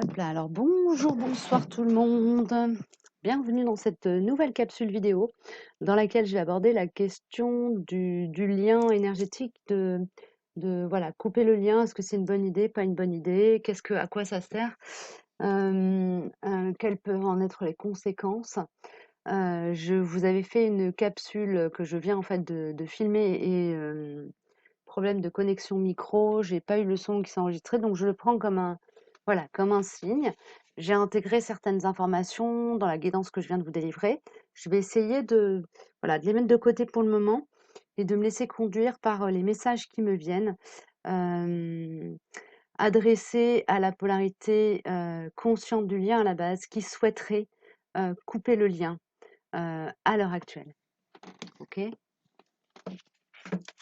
Hop là, alors bonjour, bonsoir tout le monde. Bienvenue dans cette nouvelle capsule vidéo dans laquelle je vais aborder la question du lien énergétique, voilà, couper le lien. Est-ce que c'est une bonne idée, pas une bonne idée? À quoi ça sert? Quelles peuvent en être les conséquences? Je vous avais fait une capsule que je viens en fait de filmer et problème de connexion micro, j'ai pas eu le son qui s'est enregistré, donc je le prends comme voilà, comme un signe. J'ai intégré certaines informations dans la guidance que je viens de vous délivrer. Je vais essayer voilà, de les mettre de côté pour le moment et de me laisser conduire par les messages qui me viennent, adressés à la polarité consciente du lien à la base, qui souhaiterait couper le lien à l'heure actuelle. Ok.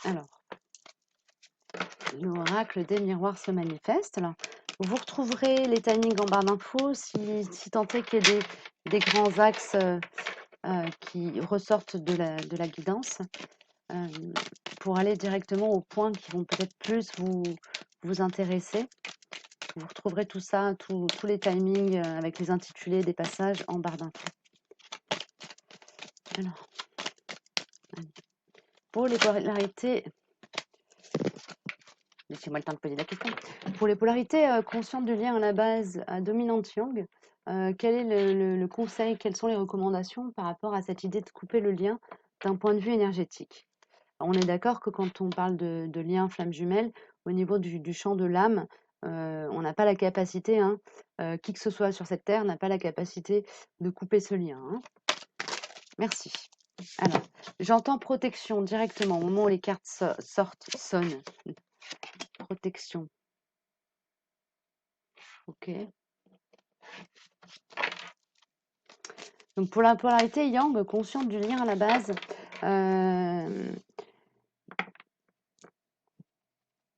Alors, l'oracle des miroirs se manifeste. Alors, vous retrouverez les timings en barre d'infos si tant est qu'il y ait des grands axes qui ressortent de la guidance euh, pour aller directement aux points qui vont peut-être plus vous intéresser. Vous retrouverez tout ça, tous les timings avec les intitulés des passages en barre d'infos. Alors, pour les polarités, laissez-moi le temps de poser la question. Pour les polarités conscientes du lien à la base à dominante yang, quel est le conseil, quelles sont les recommandations par rapport à cette idée de couper le lien d'un point de vue énergétique? On est d'accord que quand on parle de lien flamme jumelle, au niveau du champ de l'âme, on n'a pas la capacité, hein, qui que ce soit sur cette terre n'a pas la capacité de couper ce lien. Hein. Merci. Alors, j'entends protection directement au moment où les cartes sonnent. Protection. Ok. Donc pour la polarité yang, consciente du lien à la base,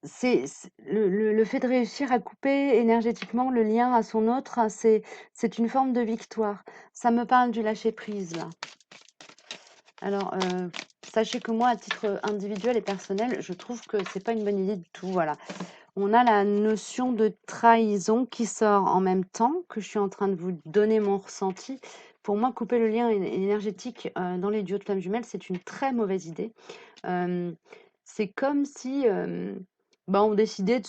c'est le fait de réussir à couper énergétiquement le lien à son autre, hein, c'est une forme de victoire. Ça me parle du lâcher-prise, là. Alors, sachez que moi, à titre individuel et personnel, je trouve que c'est pas une bonne idée du tout, voilà. On a la notion de trahison qui sort en même temps que je suis en train de vous donner mon ressenti. Pour moi, couper le lien énergétique dans les duos de flammes jumelles, c'est une très mauvaise idée. C'est comme si on décidait de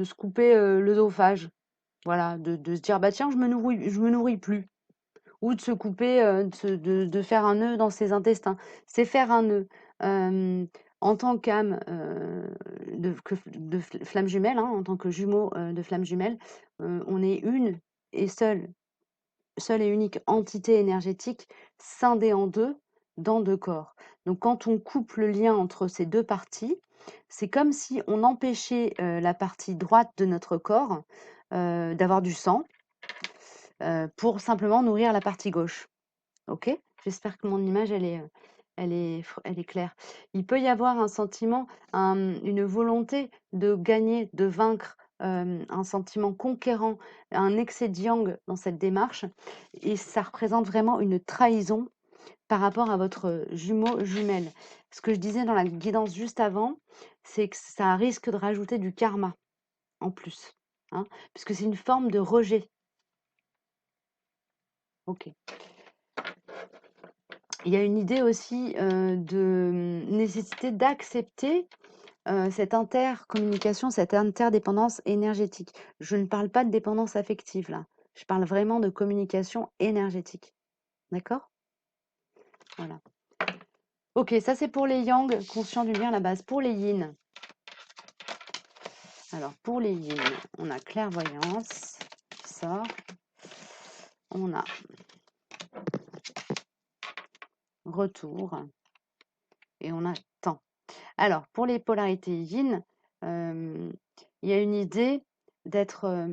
se couper l'œsophage. Voilà, de se dire, bah tiens, je me nourris plus. Ou de se couper, de faire un nœud dans ses intestins. C'est faire un nœud. En tant qu'âme de flamme jumelle, hein, en tant que jumeau de flamme jumelle, on est une et seule et unique entité énergétique scindée en deux dans deux corps. Donc quand on coupe le lien entre ces deux parties, c'est comme si on empêchait la partie droite de notre corps d'avoir du sang pour simplement nourrir la partie gauche. Ok? J'espère que mon image, elle est claire. Il peut y avoir un sentiment, une volonté de gagner, de vaincre, un sentiment conquérant, un excès de yang dans cette démarche et ça représente vraiment une trahison par rapport à votre jumeau, jumelle. Ce que je disais dans la guidance juste avant, c'est que ça risque de rajouter du karma en plus, hein, puisque c'est une forme de rejet. OK. Il y a une idée aussi, de nécessité d'accepter, cette intercommunication, cette interdépendance énergétique. Je ne parle pas de dépendance affective là, je parle vraiment de communication énergétique. D'accord? Voilà. OK, ça c'est pour les yang, conscients du lien à la base. Pour les yin, alors pour les yin, on a clairvoyance qui sort, on a retour et on a temps. Alors pour les polarités yin, il y a une idée d'être,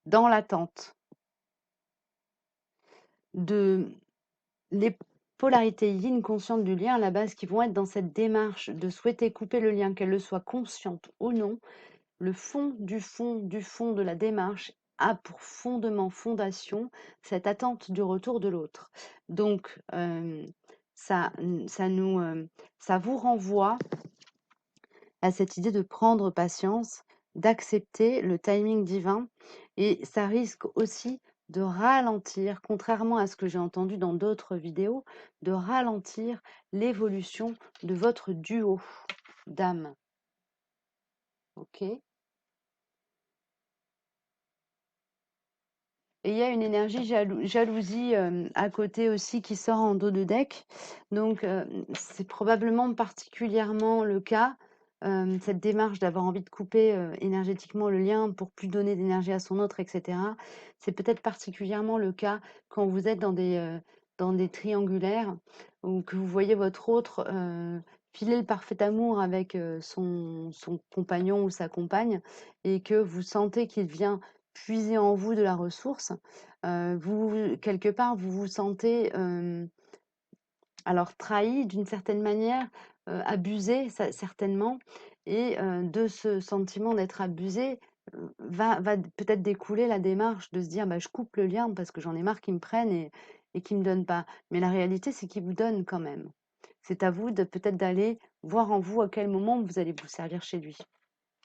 dans l'attente. Les polarités yin conscientes du lien à la base qui vont être dans cette démarche de souhaiter couper le lien, qu'elle le soit consciente ou non, le fond de la démarche a pour fondement, fondation, cette attente du retour de l'autre. Donc, ça, ça vous renvoie à cette idée de prendre patience, d'accepter le timing divin et ça risque aussi de ralentir, contrairement à ce que j'ai entendu dans d'autres vidéos, de ralentir l'évolution de votre duo d'âme. OK? Et il y a une énergie jalousie à côté aussi qui sort en dos de deck. Donc, c'est probablement particulièrement le cas, cette démarche d'avoir envie de couper énergétiquement le lien pour plus donner d'énergie à son autre, etc. C'est peut-être particulièrement le cas quand vous êtes dans des triangulaires ou que vous voyez votre autre filer le parfait amour avec son compagnon ou sa compagne et que vous sentez qu'il vient puiser en vous de la ressource. Quelque part, vous vous sentez alors trahi d'une certaine manière, abusé certainement et de ce sentiment d'être abusé, va peut-être découler la démarche de se dire: «Bah, je coupe le lien parce que j'en ai marre qu'ils me prennent et qu'ils me donnent pas». Mais la réalité, c'est qu'ils vous donnent quand même. C'est à vous de peut-être d'aller voir en vous à quel moment vous allez vous servir chez lui,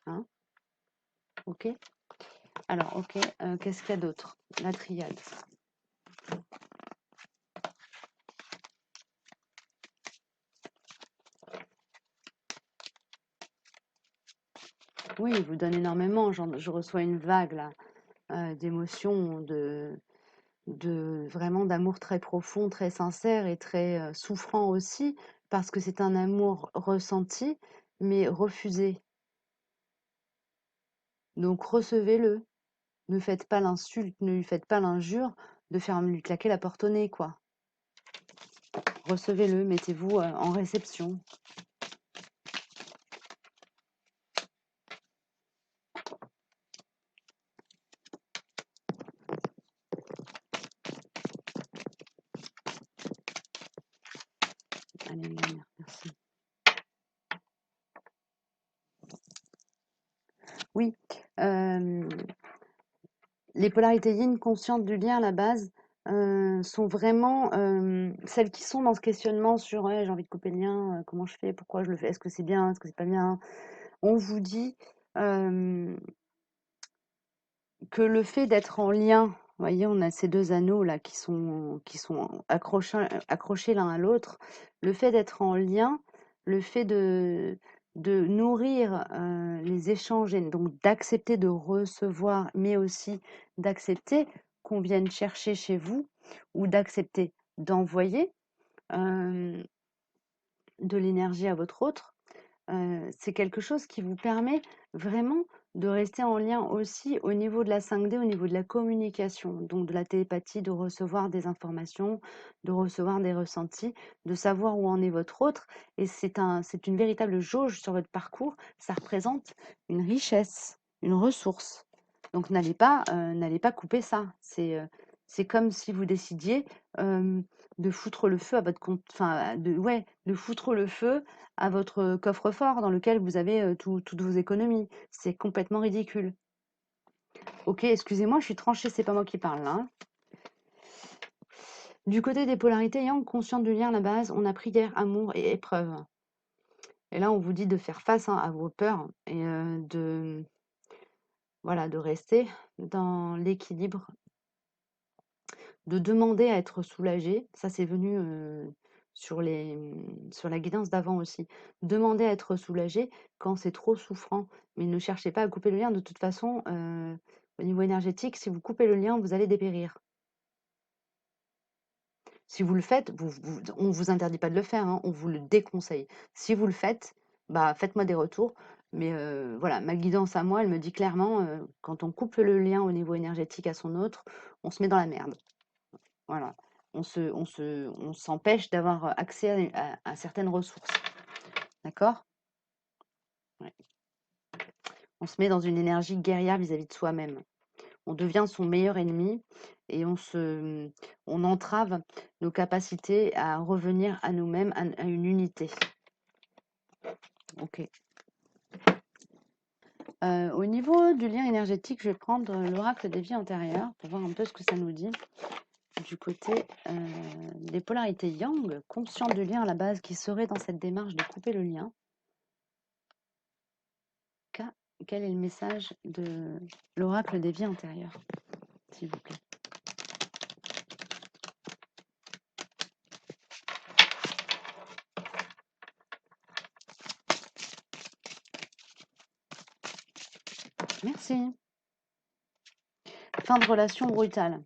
hein? OK? Alors OK, qu'est-ce qu'il y a d'autre? La triade. Oui, il vous donne énormément. Je reçois une vague là, d'émotions, vraiment d'amour très profond, très sincère et très souffrant aussi, parce que c'est un amour ressenti, mais refusé. Donc recevez-le. Ne faites pas l'insulte, ne lui faites pas l'injure de faire lui claquer la porte au nez, quoi. Recevez-le, mettez-vous en réception. Allez, lumière, merci. Oui, les polarités yin conscientes du lien à la base sont vraiment celles qui sont dans ce questionnement sur ouais, j'ai envie de couper le lien, comment je fais, pourquoi je le fais, est-ce que c'est bien, est-ce que c'est pas bien. On vous dit que le fait d'être en lien, vous voyez, on a ces deux anneaux là qui sont accrochés l'un à l'autre. Le fait d'être en lien, le fait de nourrir les échanges et donc d'accepter de recevoir, mais aussi d'accepter qu'on vienne chercher chez vous ou d'accepter d'envoyer de l'énergie à votre autre, c'est quelque chose qui vous permet vraiment de rester en lien aussi au niveau de la 5D, au niveau de la communication, donc de la télépathie, de recevoir des informations, de recevoir des ressentis, de savoir où en est votre autre. Et c'est une véritable jauge sur votre parcours. Ça représente une richesse, une ressource. Donc n'allez pas couper ça. C'est comme si vous décidiez de foutre le feu à votre compte, enfin, ouais, de foutre le feu à votre coffre-fort dans lequel vous avez toutes vos économies. C'est complètement ridicule. Ok, excusez-moi, je suis tranchée, c'est pas moi qui parle là, hein. Du côté des polarités yang, consciente du lien à la base, on a prière, amour et épreuve. Et là, on vous dit de faire face à vos peurs et voilà, de rester dans l'équilibre, de demander à être soulagé. Ça, c'est venu sur la guidance d'avant aussi. Demandez à être soulagé quand c'est trop souffrant, mais ne cherchez pas à couper le lien. De toute façon, au niveau énergétique, si vous coupez le lien, vous allez dépérir. Si vous le faites, on ne vous interdit pas de le faire, hein, on vous le déconseille. Si vous le faites, bah, faites-moi des retours. Mais voilà, ma guidance à moi, elle me dit clairement, quand on coupe le lien au niveau énergétique à son autre, on se met dans la merde. Voilà. On s'empêche d'avoir accès à certaines ressources. D'accord? Ouais. On se met dans une énergie guerrière vis-à-vis de soi-même. On devient son meilleur ennemi et on entrave nos capacités à revenir à nous-mêmes, à une unité. Ok. Au niveau du lien énergétique, je vais prendre l'oracle des vies antérieures pour voir un peu ce que ça nous dit. Du côté des polarités yang, conscientes du lien à la base qui serait dans cette démarche de couper le lien. quel est le message de l'oracle des vies antérieures, s'il vous plaît? Merci. Fin de relation brutale.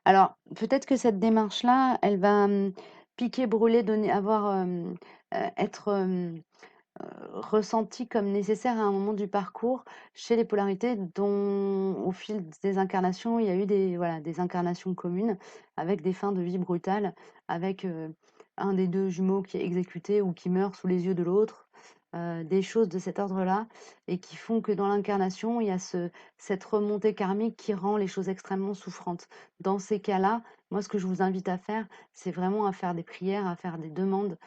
Alors, peut-être que cette démarche-là, elle va piquer, brûler, donner, être ressentie comme nécessaire à un moment du parcours chez les polarités dont, au fil des incarnations, il y a eu des incarnations communes avec des fins de vie brutales, avec un des deux jumeaux qui est exécuté ou qui meurt sous les yeux de l'autre. Des choses de cet ordre-là, et qui font que dans l'incarnation, il y a cette remontée karmique qui rend les choses extrêmement souffrantes. Dans ces cas-là, moi, ce que je vous invite à faire, c'est vraiment à faire des prières, à faire des demandes,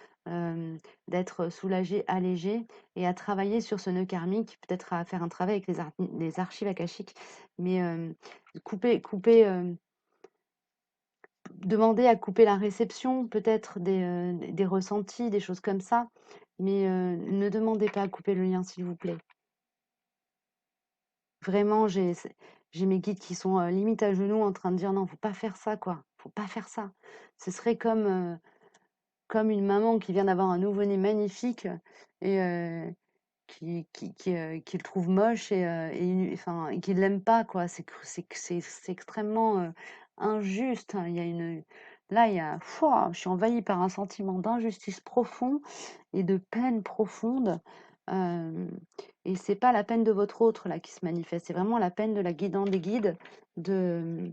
d'être soulagé, allégé, et à travailler sur ce nœud karmique, peut-être à faire un travail avec les archives akashiques, mais couper, demander à couper la réception, peut-être des ressentis, des choses comme ça, mais ne demandez pas à couper le lien, s'il vous plaît. Vraiment, j'ai mes guides qui sont limite à genoux en train de dire non, faut pas faire ça, quoi. Faut pas faire ça. Ce serait comme une maman qui vient d'avoir un nouveau-né magnifique et qui le trouve moche enfin, et qui ne l'aime pas, quoi. C'est extrêmement injuste, hein. Là, Fouah, je suis envahie par un sentiment d'injustice profond et de peine profonde. euh, et c'est pas la peine de votre autre là qui se manifeste, c'est vraiment la peine de la guidante des guides, de,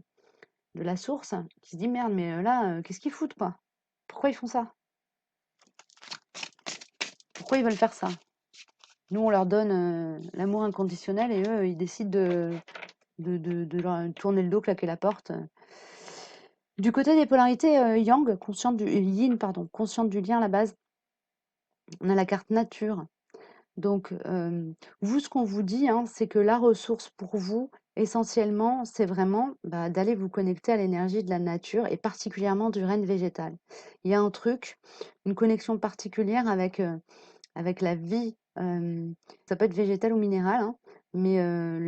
de la source, qui se dit merde, mais là, qu'est-ce qu'ils foutent, quoi? Pourquoi ils font ça? Pourquoi ils veulent faire ça? Nous, on leur donne l'amour inconditionnel et eux, ils décident de leur tourner le dos, claquer la porte. Du côté des polarités yang, yin, pardon, consciente du lien à la base, on a la carte nature. Donc, vous, ce qu'on vous dit, hein, c'est que la ressource pour vous, essentiellement, c'est vraiment d'aller vous connecter à l'énergie de la nature et particulièrement du règne végétal. Il y a un truc, une connexion particulière avec la vie, ça peut être végétal ou minéral, hein, mais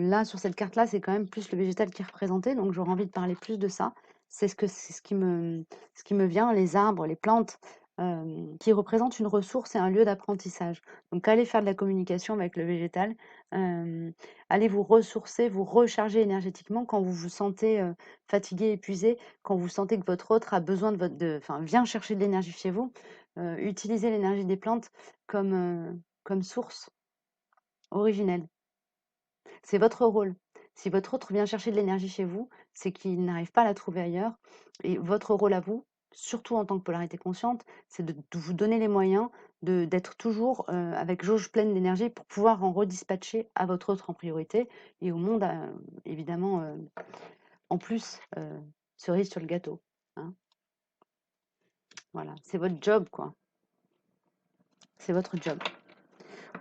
là, sur cette carte-là, c'est quand même plus le végétal qui est représenté, donc j'aurais envie de parler plus de ça. C'est ce qui me vient, les arbres, les plantes, qui représentent une ressource et un lieu d'apprentissage. Donc allez faire de la communication avec le végétal, allez vous ressourcer, vous recharger énergétiquement quand vous vous sentez, fatigué, épuisé, quand vous sentez que votre autre a besoin enfin, vient chercher de l'énergie chez vous, utilisez l'énergie des plantes comme source originelle. C'est votre rôle. Si votre autre vient chercher de l'énergie chez vous, c'est qu'il n'arrive pas à la trouver ailleurs. Et votre rôle à vous, surtout en tant que polarité consciente, c'est de vous donner les moyens d'être toujours avec jauge pleine d'énergie pour pouvoir en redispatcher à votre autre en priorité et au monde, évidemment, en plus, cerise sur le gâteau, hein. Voilà, c'est votre job, quoi. C'est votre job.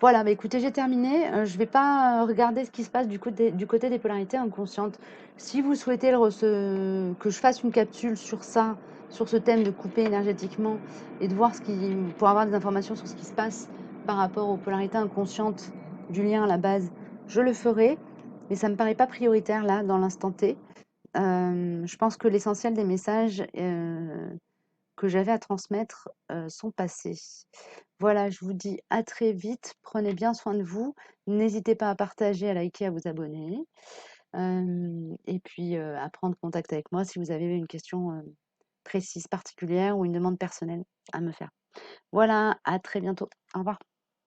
Voilà, bah écoutez, j'ai terminé. Je ne vais pas regarder ce qui se passe du côté des polarités inconscientes. Si vous souhaitez que je fasse une capsule sur ça, sur ce thème de couper énergétiquement et de voir pour avoir des informations sur ce qui se passe par rapport aux polarités inconscientes du lien à la base, je le ferai. Mais ça ne me paraît pas prioritaire là, dans l'instant T. Je pense que l'essentiel des messages que j'avais à transmettre sont passés. Voilà, je vous dis à très vite. Prenez bien soin de vous. N'hésitez pas à partager, à liker, à vous abonner. Et puis à prendre contact avec moi si vous avez une question précise, particulière ou une demande personnelle à me faire. Voilà, à très bientôt. Au revoir.